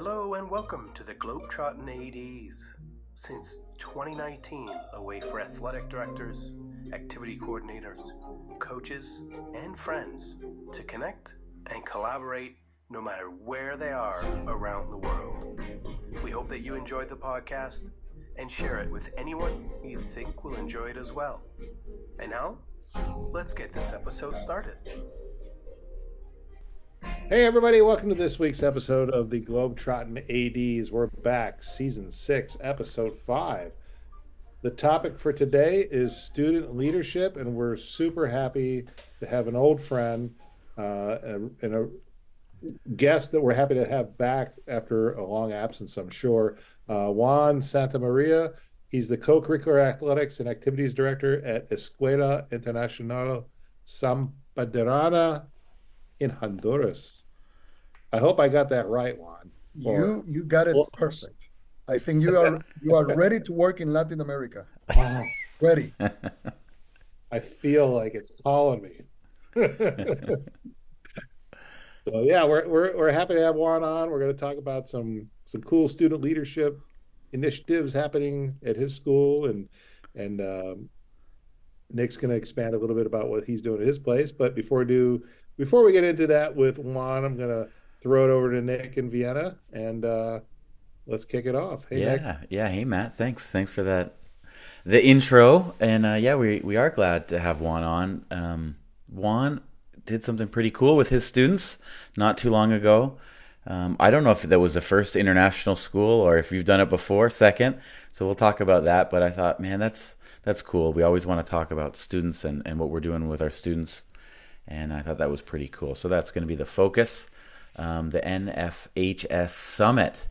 Hello and welcome to the Globetrottin ADs. Since 2019, a way for athletic directors, activity coordinators, coaches, and friends to connect and collaborate no matter where they are around the world. We hope that you enjoyed the podcast and share it with anyone you think will enjoy it as well. And now, let's get this episode started. Hey everybody, welcome to this week's episode of the Globetrottin ADs. We're back, season 6, episode 5. The topic for today is student leadership, and we're super happy to have an old friend and a guest that we're happy to have back after a long absence, I'm sure. Juan Santamaria. He's the co-curricular athletics and activities director at Escuela Internacional Sampedrana in Honduras. I hope I got that right, Juan. You got it perfect. I think you are ready to work in Latin America. Ready. I feel like it's calling me. So yeah, we're happy to have Juan on. We're going to talk about some cool student leadership initiatives happening at his school, and Nick's going to expand a little bit about what he's doing at his place. But before we get into that with Juan, I'm going to throw it over to Nick in Vienna, and let's kick it off. Hey, Nick. Yeah. Hey, Matt. Thanks for that, the intro. And we are glad to have Juan on. Juan did something pretty cool with his students not too long ago. I don't know if that was the first international school or if you've done it before, second. So we'll talk about that. But I thought, man, that's cool. We always want to talk about students and what we're doing with our students. And I thought that was pretty cool. So that's going to be the focus, the NFHS Summit.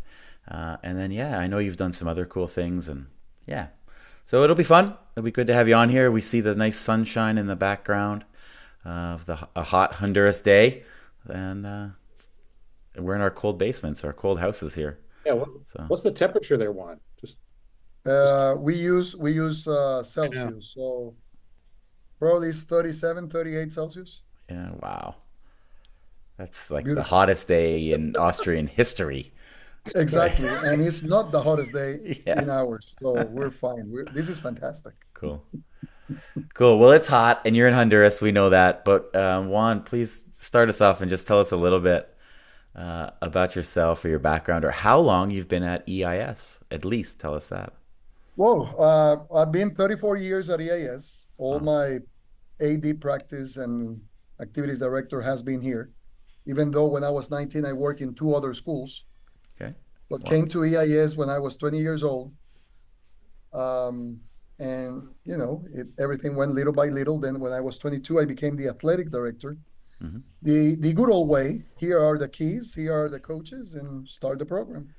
And then, I know you've done some other cool things. And so it'll be fun. It'll be good to have you on here. We see the nice sunshine in the background of a hot Honduras day. And we're in our cold basements, our cold houses here. Yeah. What's the temperature there, Juan? We use Celsius, so probably it's 37, 38 Celsius. Yeah, wow. That's like Beautiful. the hottest day in Austrian history. Exactly, and it's not the hottest day Yeah. in ours, so we're fine. This is fantastic. Cool. Well, it's hot, and you're in Honduras. We know that. But Juan, please start us off and just tell us a little bit about yourself or your background, or how long you've been at EIS. At least tell us that. Whoa, I've been 34 years at EIS. All my AD practice and activities director has been here. Even though when I was 19, I worked in 2 other schools. Okay. But came to EIS when I was 20 years old. And, everything went little by little. Then when I was 22, I became the athletic director. Mm-hmm. The good old way. Here are the keys, here are the coaches, and start the program.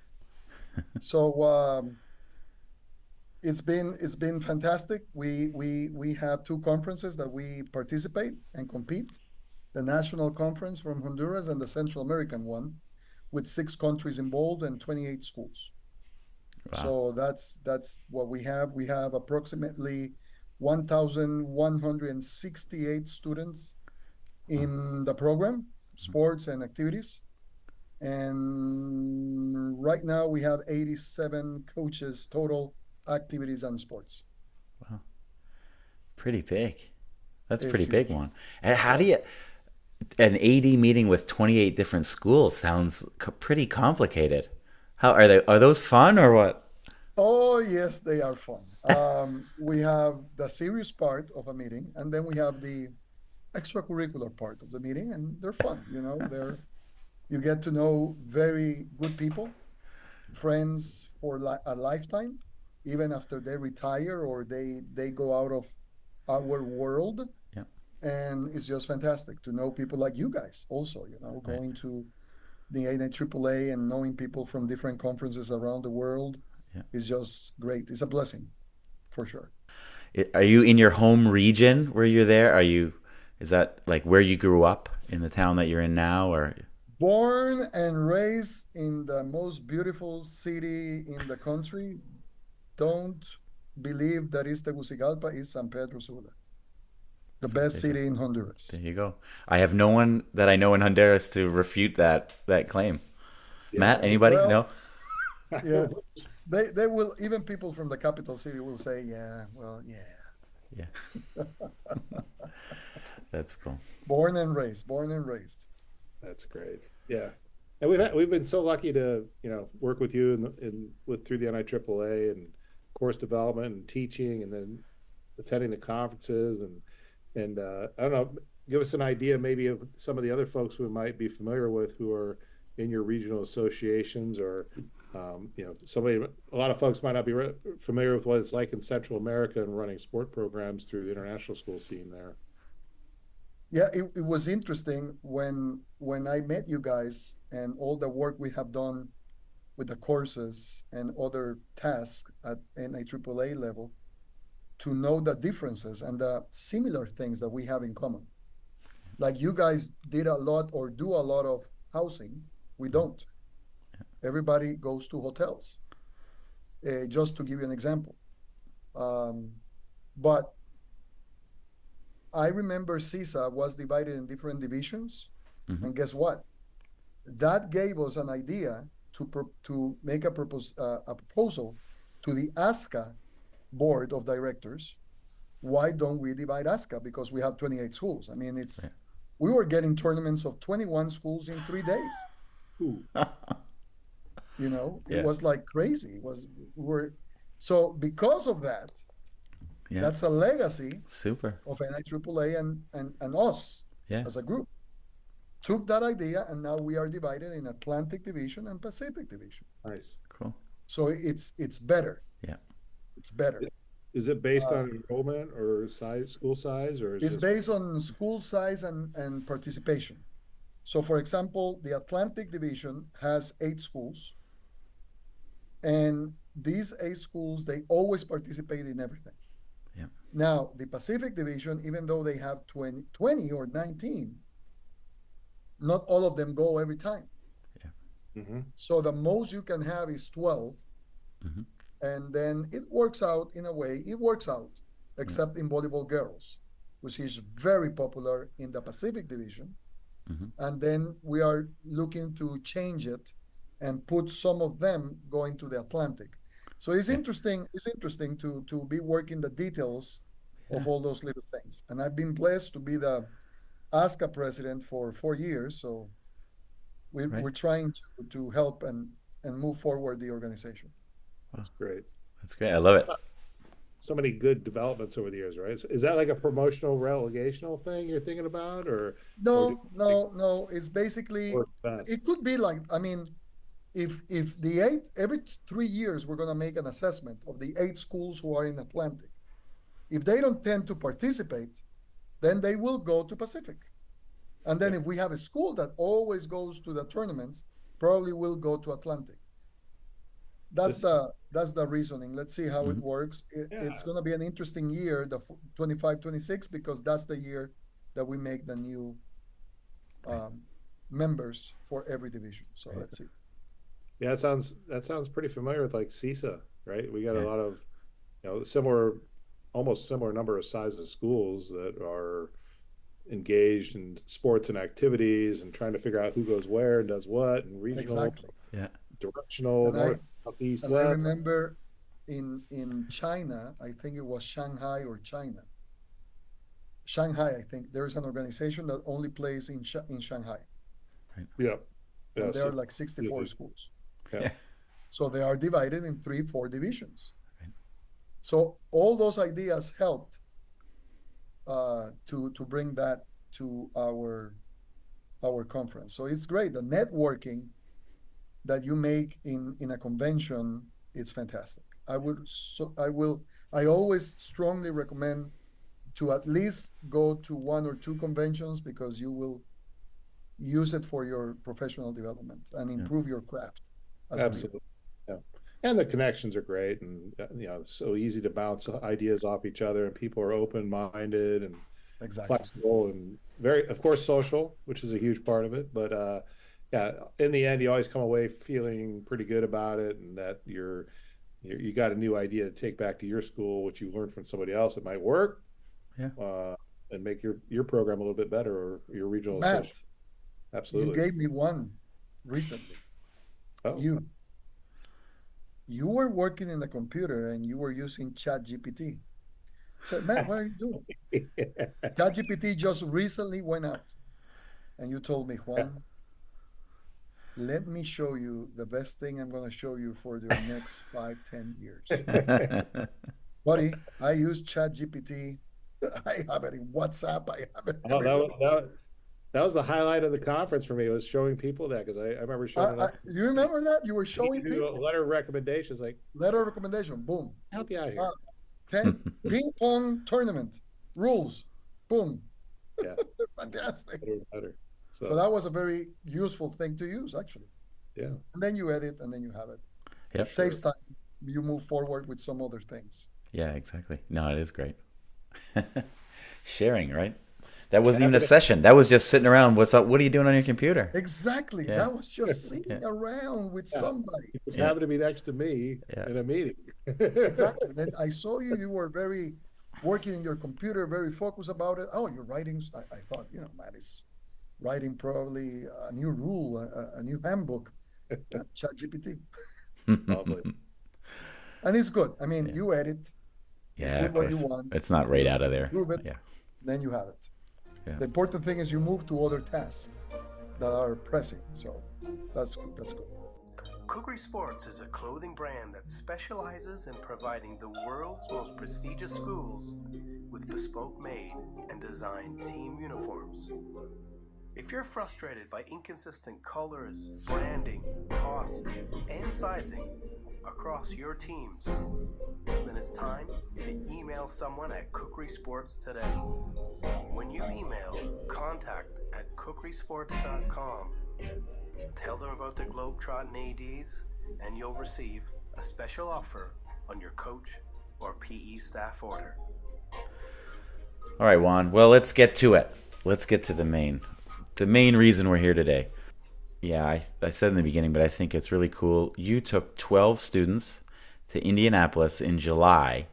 So it's been fantastic. We have 2 conferences that we participate and compete. The national conference from Honduras and the Central American one, with 6 countries involved and 28 schools. Wow. So that's what we have. We have approximately 1,168 students in the program, sports and activities. And right now we have 87 coaches, total activities and sports. Wow. Pretty big. That's It's pretty big, huge. one. And how do you... An AD meeting with 28 different schools sounds pretty complicated. How are they? Are those fun or what? Oh, yes, they are fun. We have the serious part of a meeting, and then we have the extracurricular part of the meeting, and they're fun. You get to know very good people, friends for a lifetime, even after they retire or they go out of our world. Yeah. And it's just fantastic to know people like you guys also, going to the NAAA and knowing people from different conferences around the world is just great. It's a blessing, for sure. Are you in your home region where you're there? Is that like where you grew up in the town that you're in now, or? Born and raised in the most beautiful city in the country. Don't believe that Tegucigalpa is San Pedro Sula, the best city in Honduras. There you go. I have no one that I know in Honduras to refute that claim. Matt, anybody? Well, No? yeah, they will, even people from the capital city will say, yeah, well, yeah. Yeah, that's cool. Born and raised, born and raised. That's great. Yeah. And we've been so lucky to, work with you with through the NIAAA and course development and teaching and then attending the conferences and I don't know, give us an idea maybe of some of the other folks we might be familiar with who are in your regional associations or a lot of folks might not be familiar with what it's like in Central America and running sport programs through the international school scene there. Yeah, it was interesting when I met you guys and all the work we have done with the courses and other tasks at NIAAA level to know the differences and the similar things that we have in common. Like you guys did a lot or do a lot of housing, we don't. Everybody goes to hotels, just to give you an example. But I remember CISA was divided in different divisions, and guess what? That gave us an idea to make a proposal to the ASCA board of directors. Why don't we divide ASCA? Because we have 28 schools. I mean, we were getting tournaments of 21 schools in 3 days. Ooh. It was like crazy. So because of that, that's a legacy Super. of NIAAA and us as a group. Took that idea and now we are divided in Atlantic Division and Pacific Division. Nice. Cool. So it's better. Yeah. It's better. Is it based on enrollment or school size, or it's based on school size and participation? So, for example, the Atlantic Division has 8 schools, and these 8 schools, they always participate in everything. Yeah. Now, the Pacific Division, even though they have 20 or 19, not all of them go every time. Yeah. So the most you can have is 12. And then it works out in a way, except in volleyball girls, which is very popular in the Pacific Division. And then we are looking to change it and put some of them going to the Atlantic. So it's interesting. It's interesting to be working the details of all those little things. And I've been blessed to be the ASCA president for 4 years. So we're trying to help and move forward the organization. That's great. That's great. I love it. So many good developments over the years, right? So is that like a promotional relegational thing you're thinking about, or no? It's basically, it could be like, I mean, if every 3 years we're going to make an assessment of the 8 schools who are in Atlantic. If they don't tend to participate, then they will go to Pacific. And then if we have a school that always goes to the tournaments, probably will go to Atlantic. That's the reasoning. Let's see how it works. It's going to be an interesting year, the 25-26, because that's the year that we make the new members for every division. So let's see. Yeah, that sounds pretty familiar with like CISA, right? We got a lot of almost similar number of sizes schools that are engaged in sports and activities and trying to figure out who goes where and does what and regional, directional, north, southeast, west. I remember in China, I think it was Shanghai, I think there is an organization that only plays in Shanghai. Right. Yeah. And there are like 64 schools. Yeah. So they are divided in 3-4 divisions. Right. So all those ideas helped to bring that to our conference. So it's great. The networking that you make in a convention, it's fantastic. I always strongly recommend to at least go to 1 or 2 conventions, because you will use it for your professional development and improve your craft. Absolutely. Yeah. And the connections are great, and so easy to bounce ideas off each other, and people are open-minded and flexible and very, of course, social, which is a huge part of it. But in the end, you always come away feeling pretty good about it, and that you got a new idea to take back to your school, which you learned from somebody else that might work, and make your program a little bit better, or your regional association. Absolutely. You gave me one recently. Oh, You you were working in the computer and you were using ChatGPT. I said, man, what are you doing? ChatGPT just recently went out, and you told me, Juan, let me show you the best thing I'm going to show you for your next 5, 10 years. Buddy, I use ChatGPT. I have it in WhatsApp. I have it Oh, everywhere. that was the highlight of the conference for me, was showing people that, because I remember showing it up. You remember that? You were You showing do a people. letter of recommendations, like, Letter of recommendation, boom. help you out here. Ping pong tournament rules, boom. Yeah. Fantastic. Better. So that was a very useful thing to use, actually. Yeah. And then you edit, and then you have it. Yep. Saves time. You move forward with some other things. Yeah, exactly. No, it is great. Sharing, right? That wasn't even a session. That was just sitting around. What's up? What are you doing on your computer? Exactly. Yeah. That was just sitting around with somebody. It just happened to be next to me in a meeting. Exactly. Then I saw you. You were very working in your computer, very focused about it. Oh, you're writing. I thought, Matt is writing probably a new rule, a new handbook, ChatGPT. Lovely. And it's good. I mean, you edit, Yeah, put what you want. it's not right out of there. Prove it, Yeah. then you have it. Yeah. The important thing is you move to other tasks that are pressing. So that's good. That's good. Kukri Sports is a clothing brand that specializes in providing the world's most prestigious schools with bespoke made and designed team uniforms. If you're frustrated by inconsistent colors, branding, cost, and sizing across your teams, then it's time to email someone at Kukri Sports today. When you email contact@kukrisports.com, tell them about the Globetrottin ADs, and you'll receive a special offer on your coach or PE staff order. All right, Juan. Well, let's get to it. Let's get to the main reason we're here today. Yeah, I said in the beginning, but I think it's really cool. You took 12 students to Indianapolis in July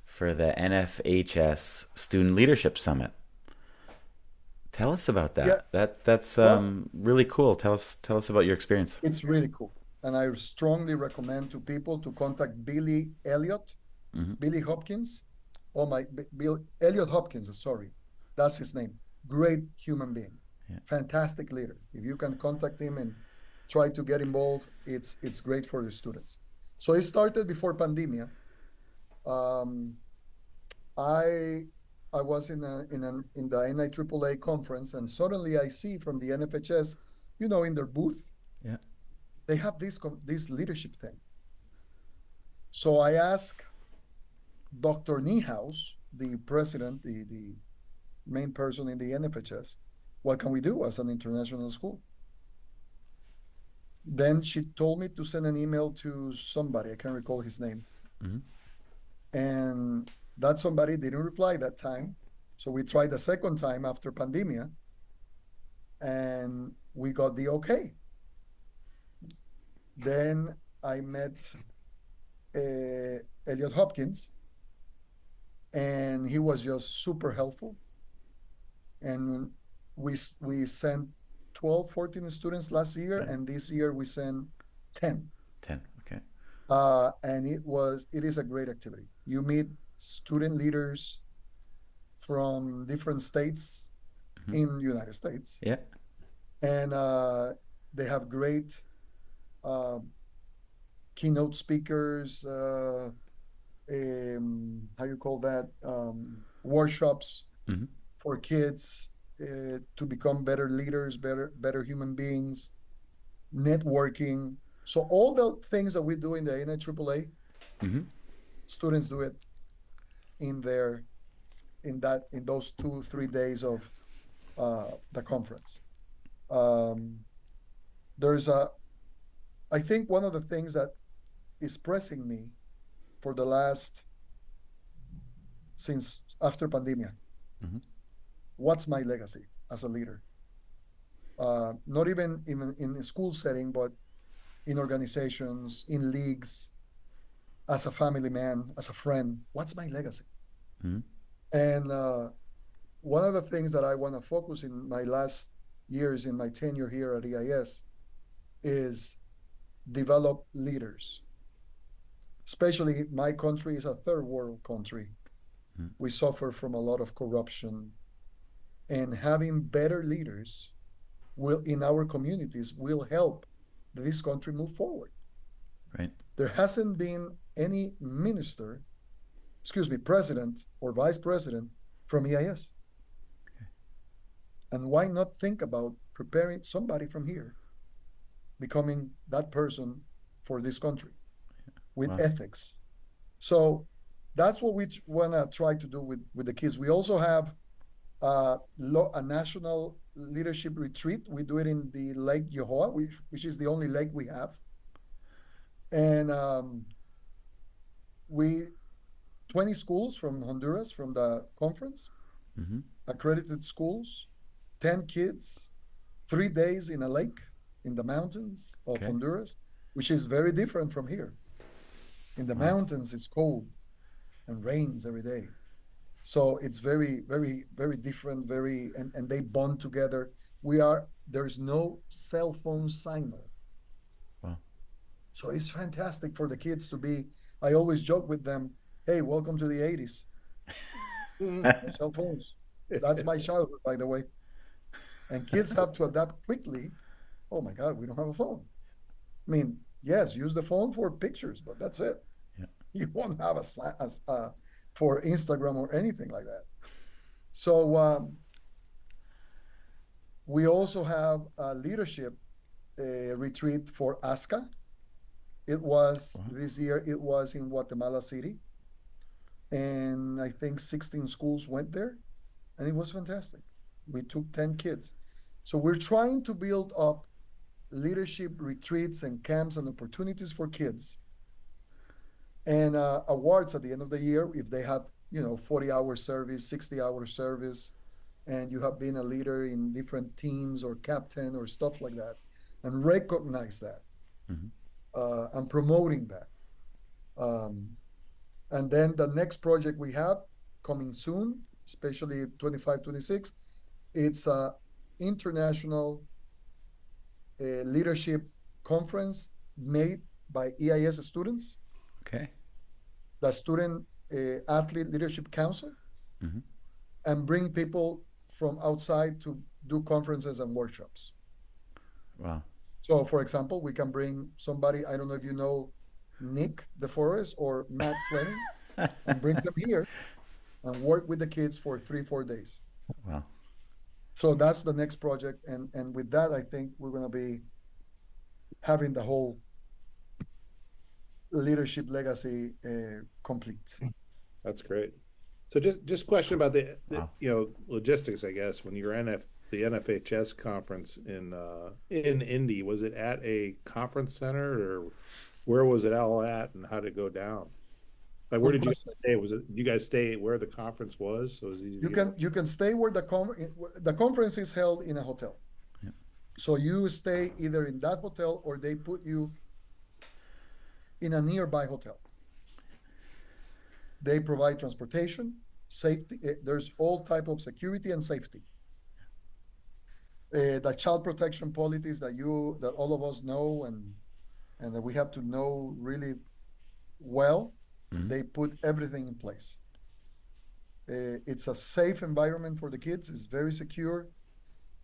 for the NFHS Student Leadership Summit. Tell us about that. Yeah. That's really cool. Tell us about your experience. It's really cool. And I strongly recommend to people to contact Billy Elliott, Billy Hopkins. Elliott Hopkins, sorry. That's his name. Great human being. Yeah. Fantastic leader. If you can contact him and try to get involved, it's great for the students. So it started before pandemia. I was in the NIAAA conference, and suddenly I see from the NFHS, in their booth, they have this leadership thing. So I asked Dr. Niehaus, the president, the main person in the NFHS, what can we do as an international school? Then she told me to send an email to somebody, I can't recall his name. And that somebody didn't reply that time. So we tried the second time after pandemia, and we got the okay. Then I met Elliott Hopkins, and he was just super helpful. And we sent 12, 14 students last year, and this year we sent 10. 10, okay. And it is a great activity. You meet student leaders from different states in the United States. Yeah. And they have great keynote speakers, how you call that, workshops for kids to become better leaders, better human beings, networking. So all the things that we do in the NIAAA, students do it in those 2-3 days of the conference. I think one of the things that is pressing me for since after pandemia, what's my legacy as a leader? Not even in a school setting, but in organizations, in leagues, as a family man, as a friend. What's my legacy? And one of the things that I want to focus in my last years in my tenure here at EIS is develop leaders. Especially my country is a third world country. We suffer from a lot of corruption, and having better leaders will in our communities will help this country move forward. Right. There hasn't been any president or vice president from EIS. Okay. And why not think about preparing somebody from here becoming that person for this country with ethics? So that's what we want to try to do with the kids. We also have a national leadership retreat. We do it in the Lake Yohoa, which is the only lake we have. And 20 schools from Honduras, from the conference, accredited schools, 10 kids, 3 days in a lake in the mountains of Honduras, which is very different from here. In the mountains, it's cold and rains every day. So it's very, very, very different, and they bond together. There's no cell phone signal. Wow. So it's fantastic for the kids to be, I always joke with them, hey, welcome to the 80s. No cell phones. That's my childhood, by the way. And kids have to adapt quickly. Oh my God, we don't have a phone. I mean, yes, use the phone for pictures, but that's it. Yeah. You won't have a for Instagram or anything like that. So we also have a leadership retreat for ASCA. It was this year, it was in Guatemala City. And I think 16 schools went there, and it was fantastic. We took 10 kids. So we're trying to build up leadership retreats and camps and opportunities for kids, and awards at the end of the year if they have 40-hour service, 60-hour service, and you have been a leader in different teams or captain or stuff like that, and recognize that, and promoting that. And then the next project we have coming soon, especially 25, 26, it's a international leadership conference made by EIS students. Okay. The Student Athlete Leadership Council, and bring people from outside to do conferences and workshops. Wow. So, for example, we can bring somebody, I don't know if you know Nick DeForest or Matt Fleming, and bring them here and work with the kids for 3-4 days. Wow. So that's the next project. And with that, I think we're going to be having the whole leadership legacy complete. That's great. So just question about the logistics, I guess. When you were the NFHS conference in Indy, was it at a conference center, or where was it all at, and how did it go down? Like, where did you stay? Did you guys stay where the conference was? So it was easy. You can stay where the conference is held in a hotel. Yeah. So you stay either in that hotel, or they put you in a nearby hotel. They provide transportation, safety. There's all type of security and safety. The child protection policies that all of us know and that we have to know really well. They put everything in place. It's a safe environment for the kids. It's very secure.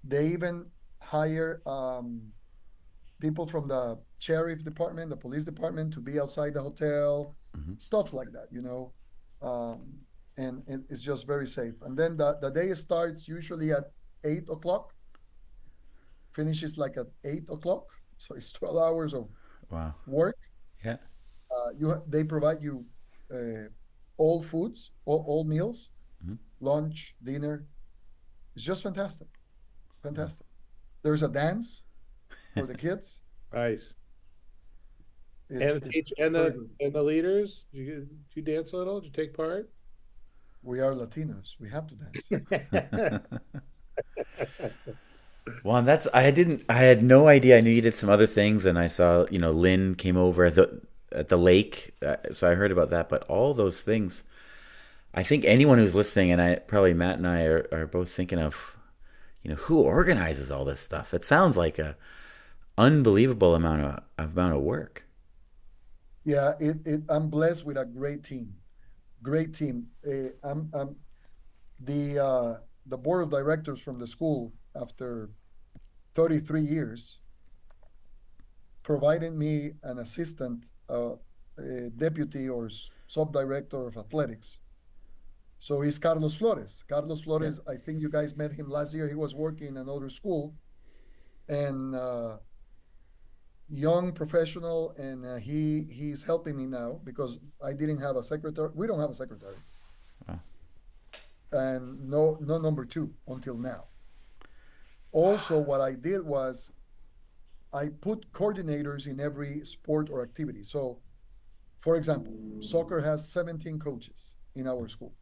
They even hire people from the sheriff department, the police department, to be outside the hotel, stuff like that, and it's just very safe. And then the day starts usually at 8 o'clock, finishes like at 8 o'clock. So it's 12 hours of work. Yeah. They provide you all foods, all meals, lunch, dinner. It's just fantastic. Fantastic. There's a dance for the kids. Nice. And the leaders, did you dance a little? Did you take part? We are Latinos. We have to dance. Well, I had no idea. I knew you did some other things, and I saw, Lynn came over at the lake, so I heard about that. But all those things, I think anyone who's listening, and probably Matt and I are both thinking of, who organizes all this stuff. It sounds like unbelievable amount of work. Yeah, I'm blessed with a great team. Great team. I'm the board of directors from the school after 33 years provided me an assistant, a deputy or sub-director of athletics. So he's Carlos Flores. Carlos Flores, I think you guys met him last year. He was working in another school and young professional, and he's helping me now because I didn't have a secretary. We don't have a secretary. Wow. And no number two until now. Also, what I did was I put coordinators in every sport or activity. So, for example, soccer has 17 coaches in our school.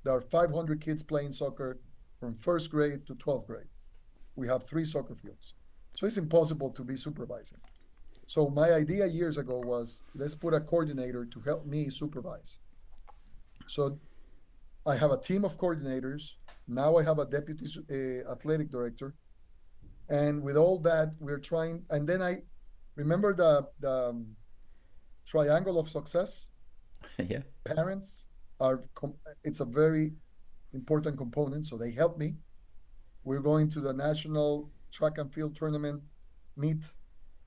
There are 500 kids playing soccer from first grade to 12th grade. We have 3 soccer fields. So it's impossible to be supervising. So my idea years ago was, let's put a coordinator to help me supervise. So I have a team of coordinators. Now I have a deputy athletic director. And with all that, we're trying, and then I remember the triangle of success. Yeah. Parents are, it's a very important component, so they help me. We're going to the national track and field tournament meet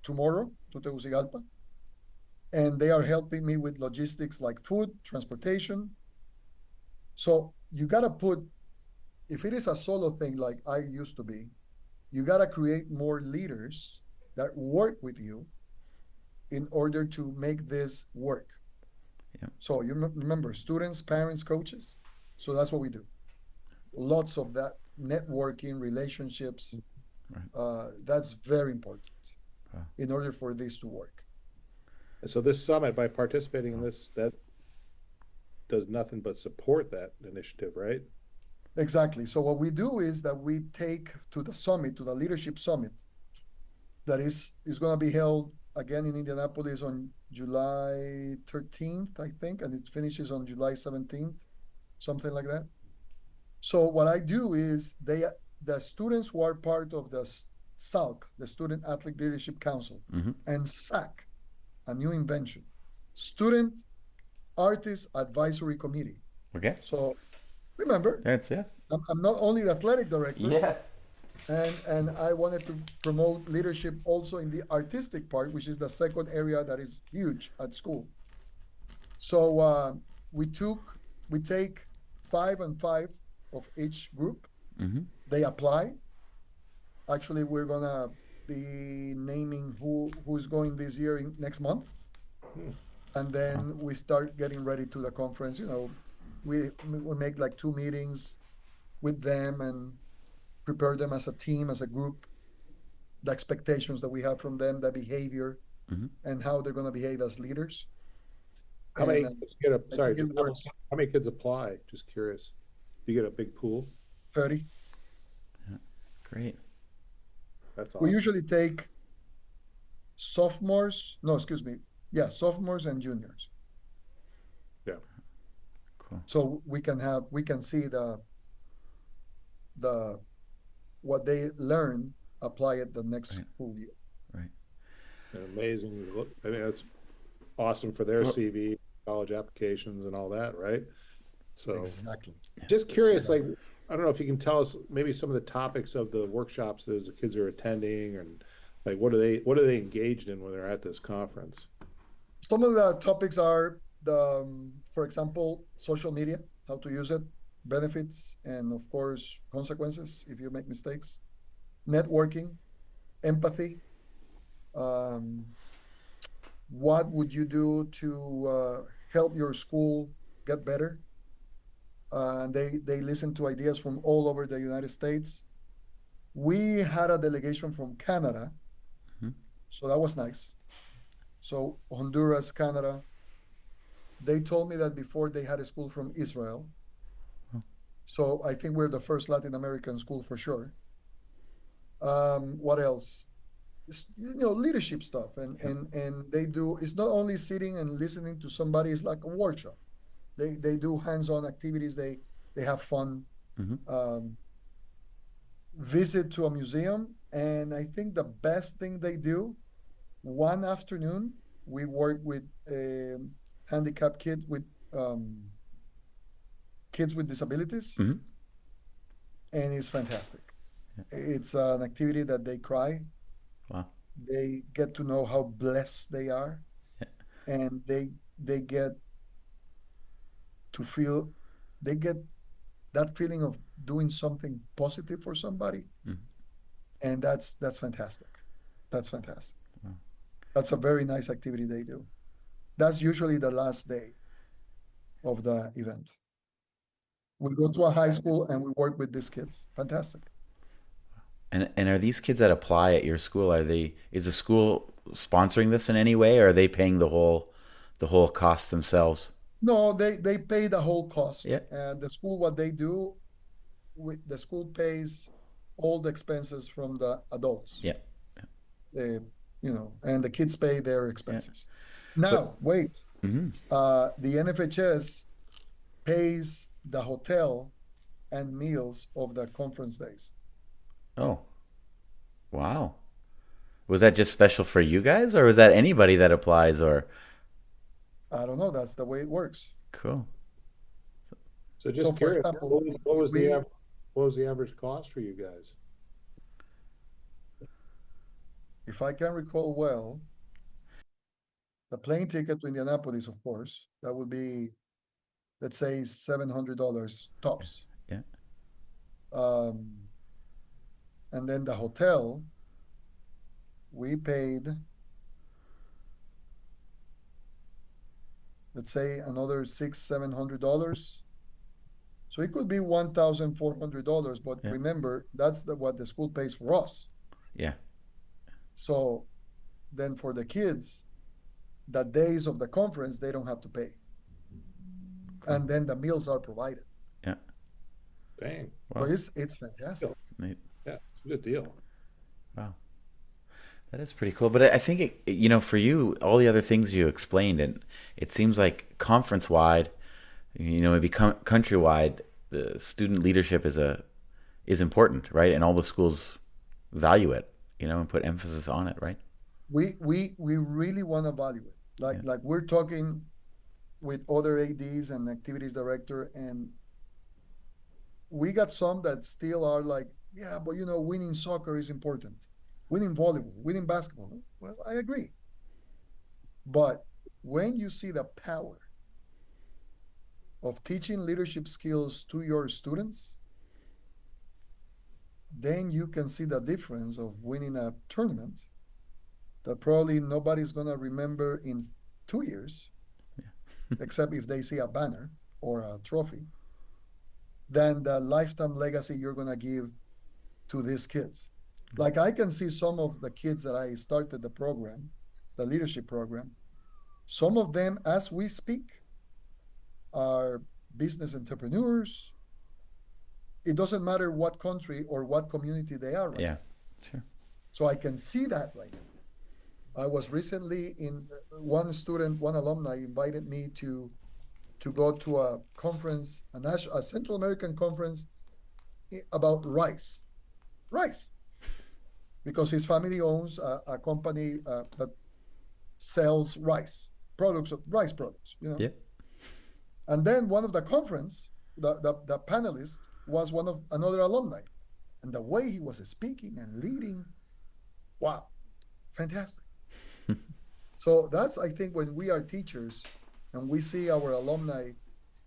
tomorrow to Tegucigalpa, and they are helping me with logistics like food, transportation. So you gotta put, if it is a solo thing like I used to be, you gotta create more leaders that work with you in order to make this work. Yeah. So you remember students, parents, coaches. So that's what we do. Lots of that networking, relationships. Right. That's very important Wow. in order for this to work. And so this summit, by participating in this, that does nothing but support that initiative, right? Exactly. So what we do is that we take to the summit, to the leadership summit, that is going to be held again in Indianapolis on July 13th, I think, and it finishes on July 17th, something like that. So what I do is the students who are part of the SALC, the Student Athlete Leadership Council, and SAC, a new invention, Student Artist Advisory Committee. Okay. So remember, I'm not only the athletic director. Yeah. And I wanted to promote leadership also in the artistic part, which is the second area that is huge at school. So we take 5 and 5 of each group. They apply. Actually, we're gonna be naming who's going this year next month, and then we start getting ready to the conference. You know, we make like 2 meetings with them and prepare them as a team, as a group, the expectations that we have from them, the behavior, and how they're going to behave as leaders. How many kids apply? Just curious. Do you get a big pool? 30. Yeah. Great. That's awesome. We usually take sophomores and juniors. Yeah. Cool. So we can see what they learn, apply it the next school year. Right. Amazing. I mean, that's awesome for their CV, college applications, and all that, right? So exactly. Just curious, like, I don't know if you can tell us maybe some of the topics of the workshops that the kids are attending, and like what are they engaged in when they're at this conference? Some of the topics are for example, social media, how to use it, benefits, and of course consequences if you make mistakes, networking, empathy, what would you do to help your school get better. They listen to ideas from all over the United States. We had a delegation from Canada, so that was nice. So Honduras, Canada, they told me that before they had a school from Israel. So I think we're the first Latin American school for sure. What else? Leadership stuff, and they do. It's not only sitting and listening to somebody. It's like a workshop. They do hands-on activities. They have fun. Visit to a museum And I think the best thing they do, one afternoon, we work with handicapped kids with disabilities, Hmm. and it's fantastic. It's an activity that they cry. Wow. They get to know how blessed they are, Yeah. and they get to feel they get that feeling of doing something positive for somebody, Mhm. and that's fantastic. That's fantastic. Wow. That's a very nice activity they do. That's usually the last day of the event. We go to a high school and we work with these kids. Fantastic. And are these kids that apply at your school, are they, is the school sponsoring this in any way, or are they paying the whole cost themselves? No, they pay the whole cost, Yeah. and the school, what they do, the school pays all the expenses from the adults. Yeah. uh, and the kids pay their Yeah. expenses. But Now, wait, mhm. the NFHS pays the hotel and meals of the conference days. Oh, wow. Was that just special for you guys, or was that anybody that applies, or I don't know, that's the way it works. cool? So So, just for curious, example, what was the average cost for you guys? if I can recall well, the plane ticket to Indianapolis, of course, that would be, let's say, $700 tops. Yeah. Um, and then the hotel, we paid, let's say, another $600-700. So it could be $1,400, but Yeah. remember, that's what the school pays for us. Yeah. So then for the kids, the days of the conference, they don't have to pay. Cool. And then the meals are provided. Yeah. Dang. So Wow. it's fantastic. Neat. Yeah, it's a good deal. Wow. That is pretty cool. But I think, for you, all the other things you explained, and it seems like conference wide, maybe countrywide, the student leadership is important, right? And all the schools value it, and put emphasis on it, right? We really want to value it. Like we're talking with other ADs and activities director, and we got some that still are like, yeah, but winning soccer is important. Winning volleyball, winning basketball. Well, I agree. But when you see the power of teaching leadership skills to your students, then you can see the difference of winning a tournament that probably nobody's going to remember in 2 years, except if they see a banner or a trophy, than the lifetime legacy you're going to give to these kids. Like I can see some of the kids that I started the program, the leadership program, some of them, as we speak, are business entrepreneurs. It doesn't matter what country or what community they are right Yeah. now. Sure. So I can see that right now. I was recently in one alumni invited me to go to a conference, a Central American conference about rice, because his family owns a company that sells rice products. Yeah. And then one of the conference, the panelist was another alumni, and the way he was speaking and leading, wow, fantastic. So that's, I think, when we are teachers and we see our alumni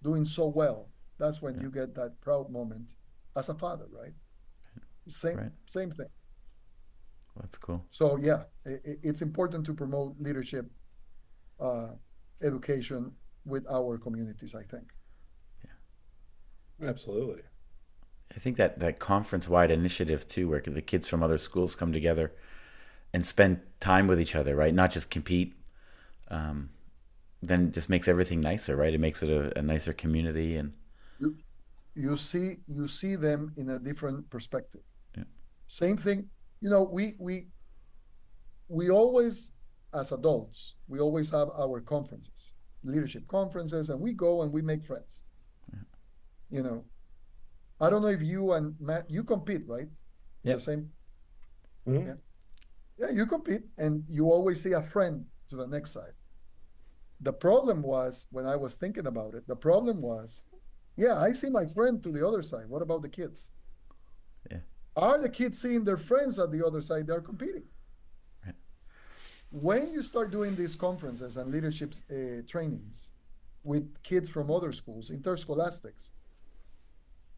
doing so well, that's when you get that proud moment as a father, right? Same thing. That's cool. So yeah, it's important to promote leadership education with our communities, I think. Absolutely. I think that conference-wide initiative too, where the kids from other schools come together and spend time with each other, right? Not just compete. Then just makes everything nicer, right? It makes it a nicer community, and you see them in a different perspective. Yeah. Same thing, we always, as adults, we always have our conferences, leadership conferences, and we go and we make friends. I don't know if you and Matt, you compete, right? In Yep. the same. Mhm. Yeah. Yeah, you compete and you always see a friend to the next side. The problem was when I was thinking about it, the problem was, yeah, I see my friend to the other side. What about the kids? Yeah. Are the kids seeing their friends at the other side? They're competing. Right. When you start doing these conferences and leadership trainings with kids from other schools, interscholastics,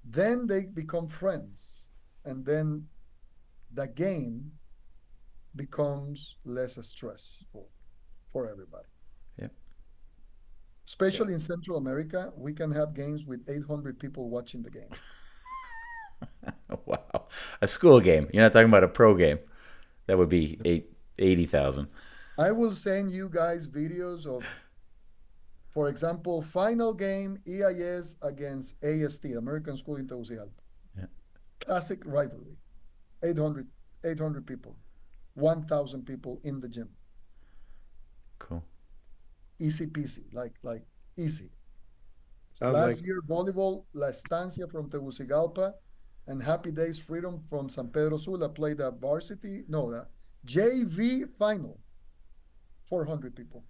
then they become friends. And then the game becomes less stressful for everybody. Yep. Especially in Central America, we can have games with 800 people watching the game. Wow. A school game. You're not talking about a pro game. That would be 80,000. I will send you guys videos of, for example, final game EIS against AST, American School in Tegucigalpa. Yeah. Classic rivalry. 800, 800 people, 1,000 people in the gym. Cool. Easy peasy, like easy. Sounds like Last year, volleyball, La Estancia from Tegucigalpa and Happy Days Freedom from San Pedro Sula played the varsity, no, the JV final. 400 people,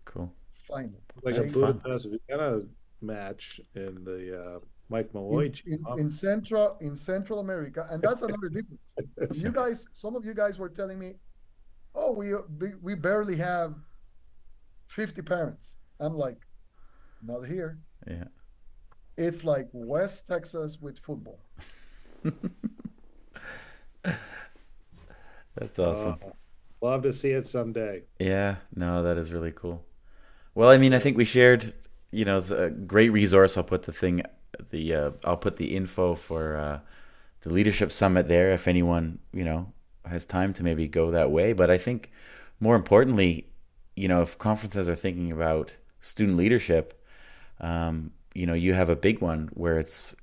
Cool. final. like a That's fun. Budapest Vienna match in the Mike Malloy In, team. in, Huh? in Central America, and that's another difference. You guys, some of you guys were telling me, oh, we barely have 50 parents. I'm like, not here. Yeah. It's like West Texas with football. That's awesome. Love to see it someday. Yeah, no, that is really cool. Well, I mean, I think we shared, it's a great resource. I'll put the info for the leadership summit there if anyone, has time to maybe go that way. But I think more importantly, if conferences are thinking about student leadership, you have a big one where it's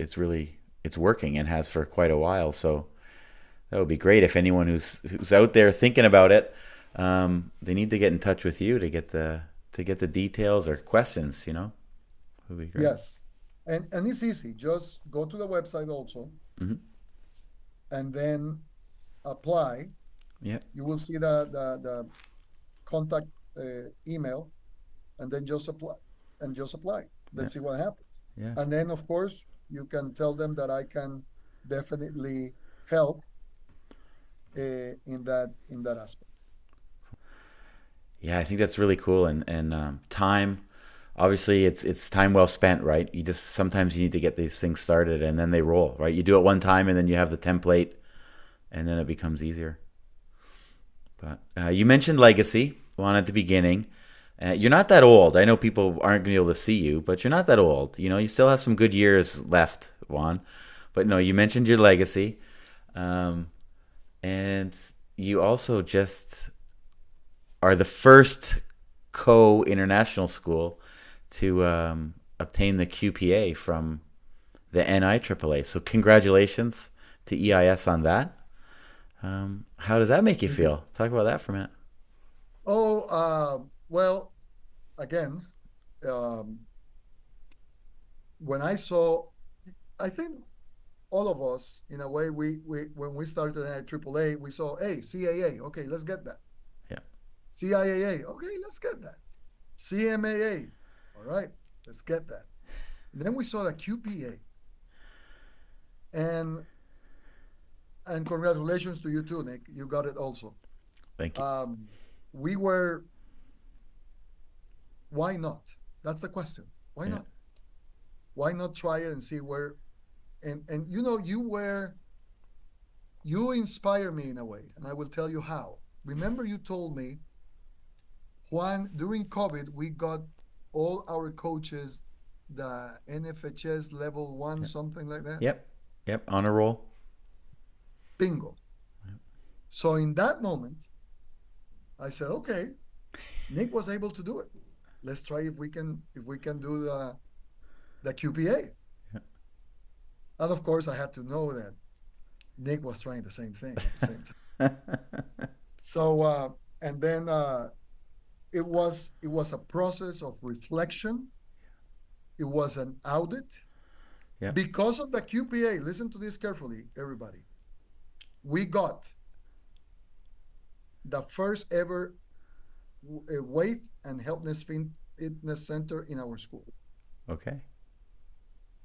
working and has for quite a while. So that would be great if anyone who's out there thinking about it, they need to get in touch with you to get the details or questions. Would be great. Yes. And it's easy. Just go to the website also Mm-hmm. and then apply. Yeah. You will see the contact email and then just apply Let's see what happens. Yeah. And then, of course, you can tell them that I can definitely help in that aspect. Yeah, I think that's really cool. And time, obviously, it's time well spent, right? Sometimes you need to get these things started and then they roll, right? You do it one time and then you have the template, and then it becomes easier. But you mentioned legacy, Juan, at the beginning. You're not that old. I know people aren't going to be able to see you, but you're not that old. You still have some good years left, Juan. But no, you mentioned your legacy. And you also just are the first co-international school to obtain the QPA from the NIAAA. So congratulations to EIS on that. How does that make you feel? Talk about that for a minute. Well, again, when I think all of us, in a way, we when we started at AAA, we saw, hey, CAA, okay, let's get that. Yeah. CIAA, okay, let's get that. CMAA, all right, let's get that. Then we saw the QPA. And congratulations to you too, Nick. You got it also. Thank you. Why not? That's the question. Why not? Why not try it and see where, and you inspire me in a way, and I will tell you how. Remember you told me, Juan, during COVID, we got all our coaches, the NFHS level 1, something like that. Yep, on a roll. Bingo. So in that moment, I said, okay, Nick was able to do it. Let's try if we can do the QPA. Yeah. And of course, I had to know that Nick was trying the same thing at the same time. So and then it was a process of reflection. It was an audit. Yeah. Because of the QPA, listen to this carefully, everybody. we got the first ever weight and fitness center in our school. Okay.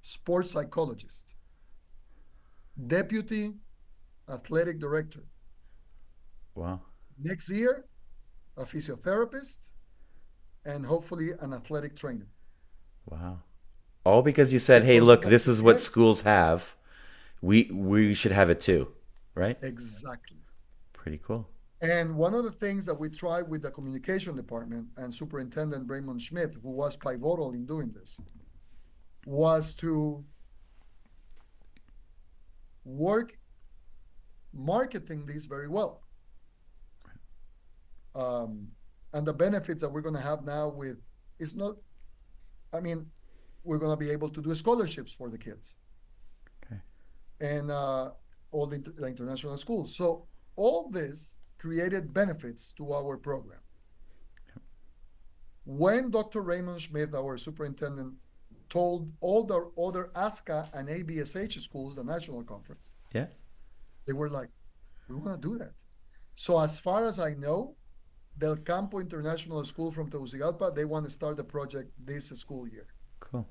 Sports psychologist, deputy athletic director. Wow. Next year, a physiotherapist, and hopefully an athletic trainer. Wow. All because you said, hey, look, this is what schools have. We should have it too, right? Exactly. Pretty cool. And one of the things that we tried with the communication department and Superintendent Raymond Schmidt, who was pivotal in doing this, was to work marketing this very well. And the benefits that we're going to have now with, it's not, I mean, we're going to be able to do scholarships for the kids. Okay. And all the international schools. So all this created benefits to our program. When Dr. Raymond Schmidt, our superintendent, told all the other ASCA and ABSH schools, the national conference, yeah, they were like, we want to do that. So as far as I know, Del Campo International School from Tegucigalpa, they want to start the project this school year. Cool.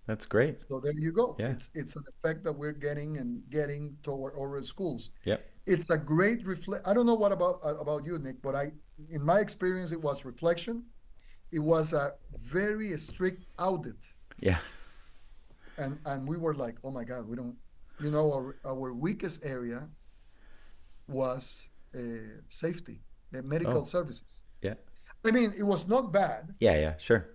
That's great. So there you go. Yeah. It's an effect that we're getting toward our schools. Yep. It's a great I don't know what about you, Nick, but in my experience, it was reflection. It was a very strict audit. Yeah. And we were like, oh my God, we don't, our weakest area was safety, medical services. Yeah. I mean, it was not bad. Yeah, sure.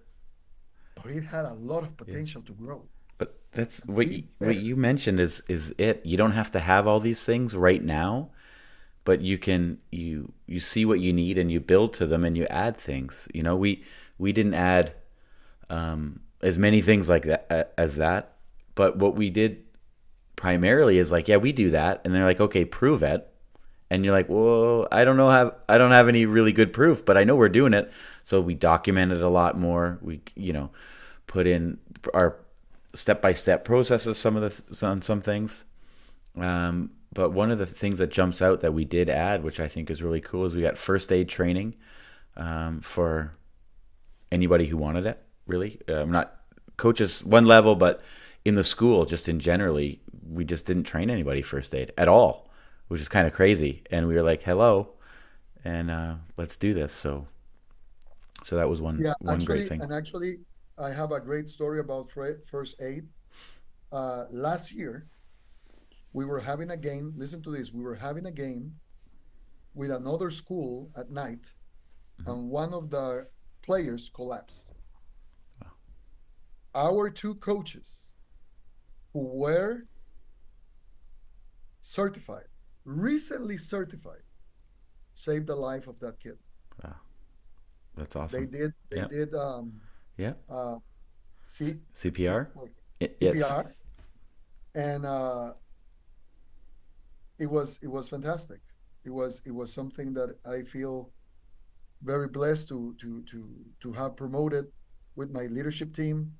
But it had a lot of potential to grow. But that's what you mentioned is it. You don't have to have all these things right now, but you can you see what you need and you build to them and you add things. We didn't add as many things like that as that, but what we did primarily is like, yeah, we do that, and they're like, okay, prove it. And you're like, well, I don't have any really good proof, but I know we're doing it. So we documented a lot more. We, put in our step-by-step processes, on some things. But one of the things that jumps out that we did add, which I think is really cool, is we got first aid training for anybody who wanted it, really. Not coaches one level, but in the school, just in generally, we just didn't train anybody first aid at all, which is kind of crazy. And we were like, hello, and let's do this. So that was one great thing. And actually, I have a great story about first aid. Last year, we were having a game. Listen to this. We were having a game with another school at night, and one of the players collapsed. Wow. Our two coaches, who were recently certified, saved the life of that kid. Wow, that's awesome. They did CPR. CPR, Yes. And it was fantastic. It was something that I feel very blessed to have promoted with my leadership team,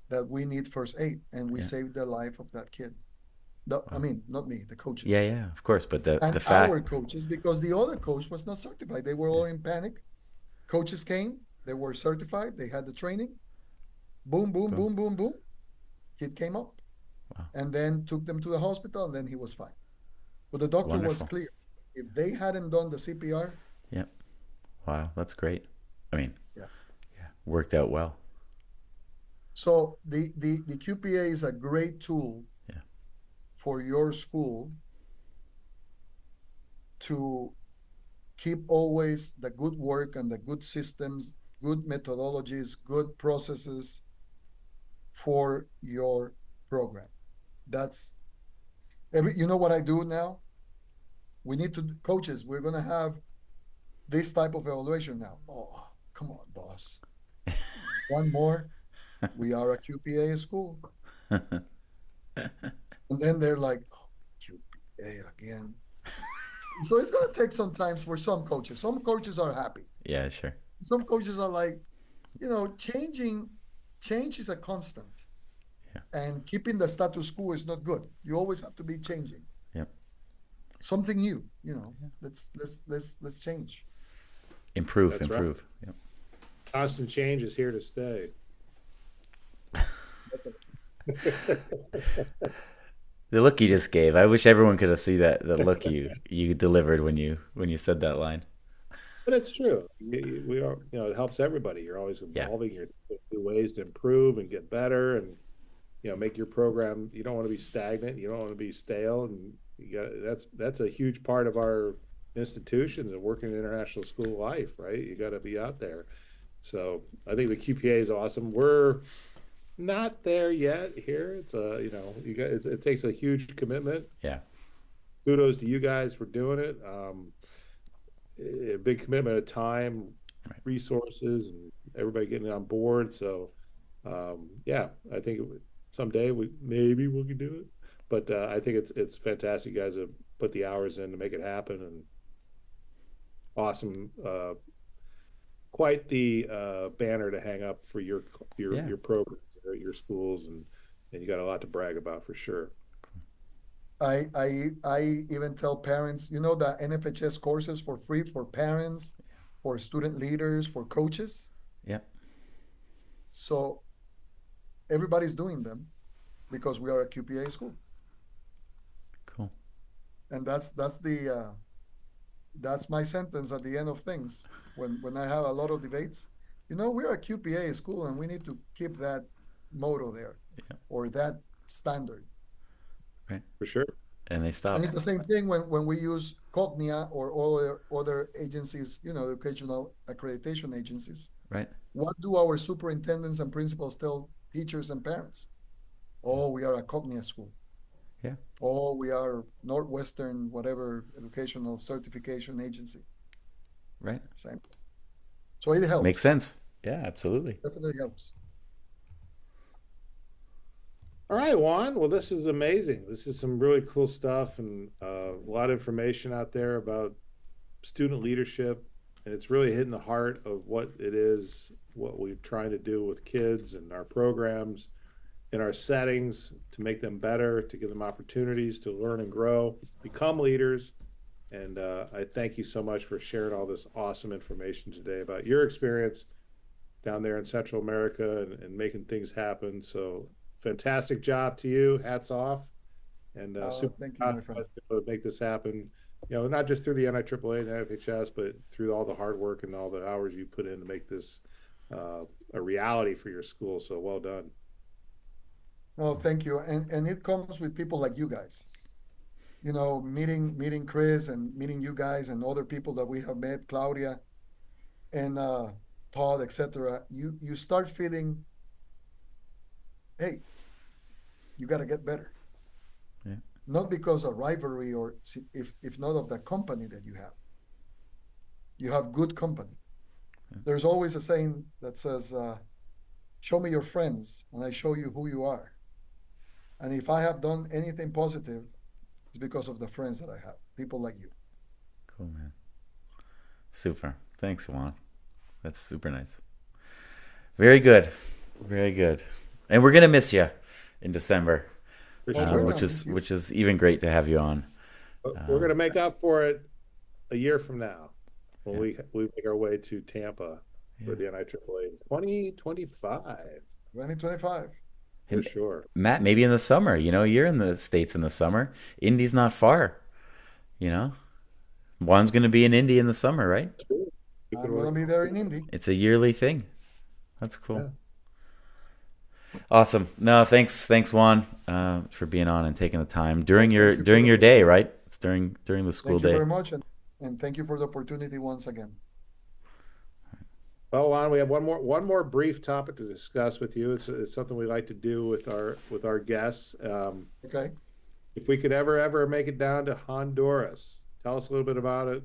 that we need first aid, and we saved the life of that kid. I mean, not me, the coaches. Yeah, of course. But the fact, our coaches, because the other coach was not certified. They were all in panic. Coaches came, they were certified, they had the training. Boom, boom, boom, boom, boom. Kid came up. Wow. And then took them to the hospital, and then he was fine. But the doctor was clear. If they hadn't done the CPR. Yeah. Wow, that's great. I mean, worked out well. So the QPA is a great tool for your school to keep always the good work and the good systems, good methodologies, good processes for your program. That's you know what I do now? We need to, coaches, we're going to have this type of evaluation now. Oh, come on, boss. One more. We are a QPA school. And then they're like, oh, QPA again. So it's going to take some time for some coaches. Some coaches are happy. Yeah, sure. Some coaches are like, change is a constant. Yeah. And keeping the status quo is not good. You always have to be changing. Yep. something new. Let's change. Improve. That's right. Yep. Constant change is here to stay. The look you just gave, I wish everyone could have seen the look you delivered when you said that line. But it's true. We are, it helps everybody. You're always Yeah. evolving. You're new ways to improve and get better, and make your program. You don't want to be stagnant. You don't want to be stale, and that's a huge part of our institutions and working in international school life, right? You got to be out there. So I think the QPA is awesome. We're not there yet here. It's it takes a huge commitment. Yeah. Kudos to you guys for doing it. A big commitment of time, Right. resources, and everybody getting on board. So yeah, I think someday we can do it. But I think it's fantastic. You guys have put the hours in to make it happen, and awesome. Quite the banner to hang up for your programs at your schools, and you got a lot to brag about for sure. I even tell parents, the NFHS courses for free for parents, for student leaders, for coaches. Yep. So everybody's doing them because we are a QPA school. Cool. And that's my sentence at the end of things when I have a lot of debates. We're a QPA school, and we need to keep that motto there, or that standard. Right. For sure. And they stop. And it's the same thing when we use Cognia or other agencies, educational accreditation agencies. Right. What do our superintendents and principals tell teachers and parents? Oh, we are a Cognia school. Yeah. Oh, we are Northwestern, whatever, educational certification agency. Right. Same. So it helps. Makes sense. Yeah, absolutely. Definitely helps. All right, Juan. Well, this is amazing. This is some really cool stuff, and a lot of information out there about student leadership, and it's really hitting the heart of what it is, what we're trying to do with kids and our programs in our settings to make them better, to give them opportunities to learn and grow, become leaders. And I thank you so much for sharing all this awesome information today about your experience down there in Central America and making things happen. So fantastic job to you. Hats off. And super thank you, my friend. to make this happen, not just through the NIAAA and the NFHS, but through all the hard work and all the hours you put in to make this a reality for your school. So well done. Well, thank you. And it comes with people like you guys. Meeting Chris and meeting you guys and other people that we have met, Claudia and Todd, etc. You start feeling, hey, you got to get better. Yeah. Not because of rivalry or if not of the company that you have. You have good company. Yeah. There's always a saying that says, show me your friends and I show you who you are. And if I have done anything positive, it's because of the friends that I have, people like you. Cool, man. Super. Thanks, Juan. That's super nice. Very good. Very good. And we're gonna miss you in December, which is even great to have you on. We're gonna make up for it a year from now when we make our way to Tampa for the NIAAA 2025. 2025. For sure. Matt, maybe in the summer. You're in the States in the summer. Indy's not far. Juan's going to be in Indy in the summer, right? I'm going to be there in Indy. It's a yearly thing. That's cool. Yeah. Awesome. No, thanks, Juan, for being on and taking the time during your day, right? It's during the school day. Thank you very much, and thank you for the opportunity once again. Well, Juan, we have one more brief topic to discuss with you. It's something we like to do with our guests. Okay. If we could ever make it down to Honduras, tell us a little bit about it.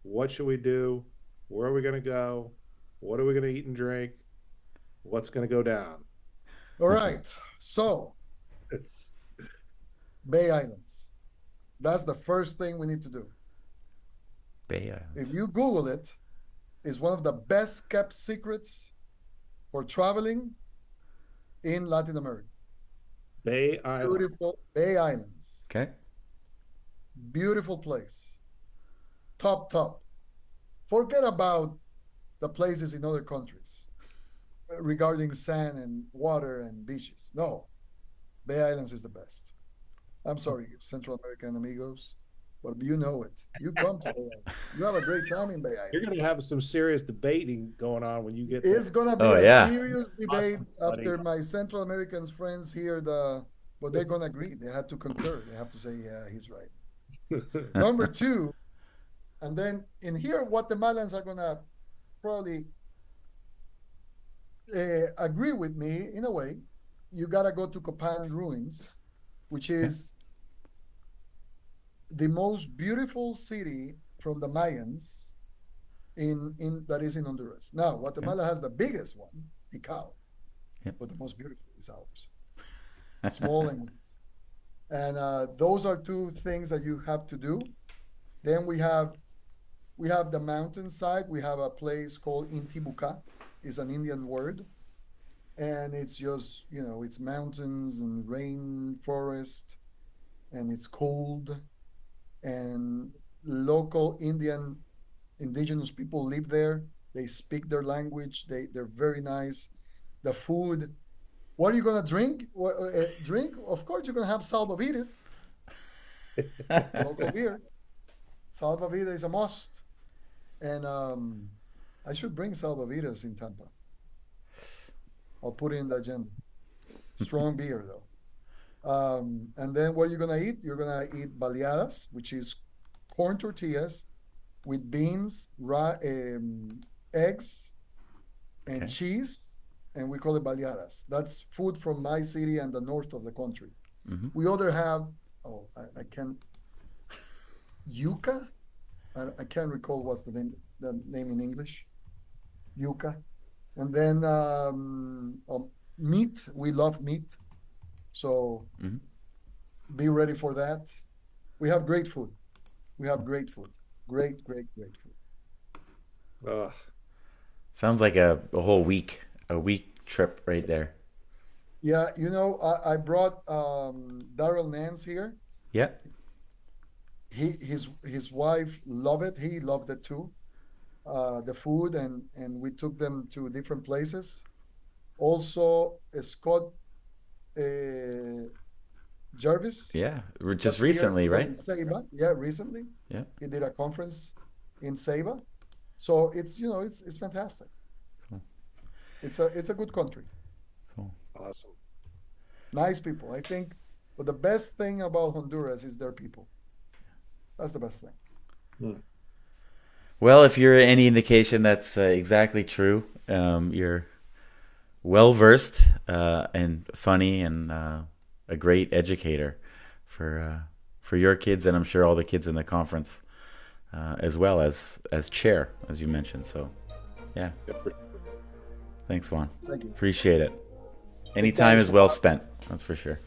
What should we do? Where are we going to go? What are we going to eat and drink? What's going to go down? All right. So, Bay Islands. That's the first thing we need to do. Bay Islands. If you Google it, it's one of the best kept secrets for traveling in Latin America. Bay Islands. Beautiful Bay Islands. Okay. beautiful place. Top. Forget about the places in other countries regarding sand and water and beaches. No, Bay Islands is the best. I'm sorry, Central American amigos, but you know it. You come to Bay Islands. You have a great time in Bay You're going Islands. to have some serious debating going on when you get It's there. gonna be Oh, a yeah. serious debate Awesome, after buddy. my Central Americans friends hear but they're gonna agree. They have to concur. They have to say, yeah, he's right. Number two, and then in here, Guatemalans are gonna probably agree with me in a way. You gotta go to Copan Ruins, which is the most beautiful city from the Mayans in that is in Honduras. Now, Guatemala has the biggest one, Tikal, Yep. but the most beautiful is ours. Small and nice. And those are two things that you have to do. Then we have the mountainside. We have a place called Intibucá. It's an Indian word. And it's just, it's mountains and rainforest, and it's cold. And local indigenous people live there. They speak their language. They're very nice. The food. What are you gonna drink? Drink? Of course, you're gonna have salvavidas, local beer. Salvavida is a must, and I should bring salvavidas in Tampa. I'll put it in the agenda. Strong beer though. And then what are you gonna eat? You're gonna eat baleadas, which is corn tortillas with beans, eggs, and cheese, and we call it baleadas. That's food from my city and the north of the country. Mm-hmm. We other have, I can't, yuca? I can't recall what's the name in English. Yuca. And then meat, we love meat. So be ready for that. We have great food. Great, great food. Sounds like a whole week trip right there. Yeah, I brought Daryl Nance here. Yeah. His wife loved it. He loved it too. The food, and we took them to different places. Also, Scott Jarvis. Yeah, just recently, right? In Ceiba. Yeah, recently. Yeah. He did a conference in Ceiba. So it's it's fantastic. Cool. It's a good country. Cool. Awesome. Nice people. I think, but the best thing about Honduras is their people. That's the best thing. Well, if you're any indication, that's exactly true. You're well versed and funny and a great educator for your kids, and I'm sure all the kids in the conference, as well as chair, as you mentioned. So, yeah. Thanks, Juan. Thank you. Appreciate it. Any time is well spent. That's for sure.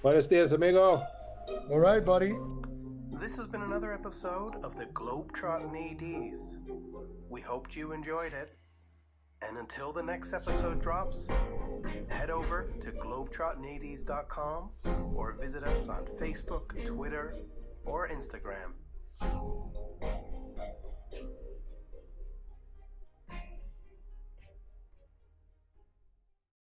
Buenos dias, amigo. All right, buddy. This has been another episode of the Globetrottin ADs. We hoped you enjoyed it. And until the next episode drops, head over to globetrottinads.com or visit us on Facebook, Twitter, or Instagram.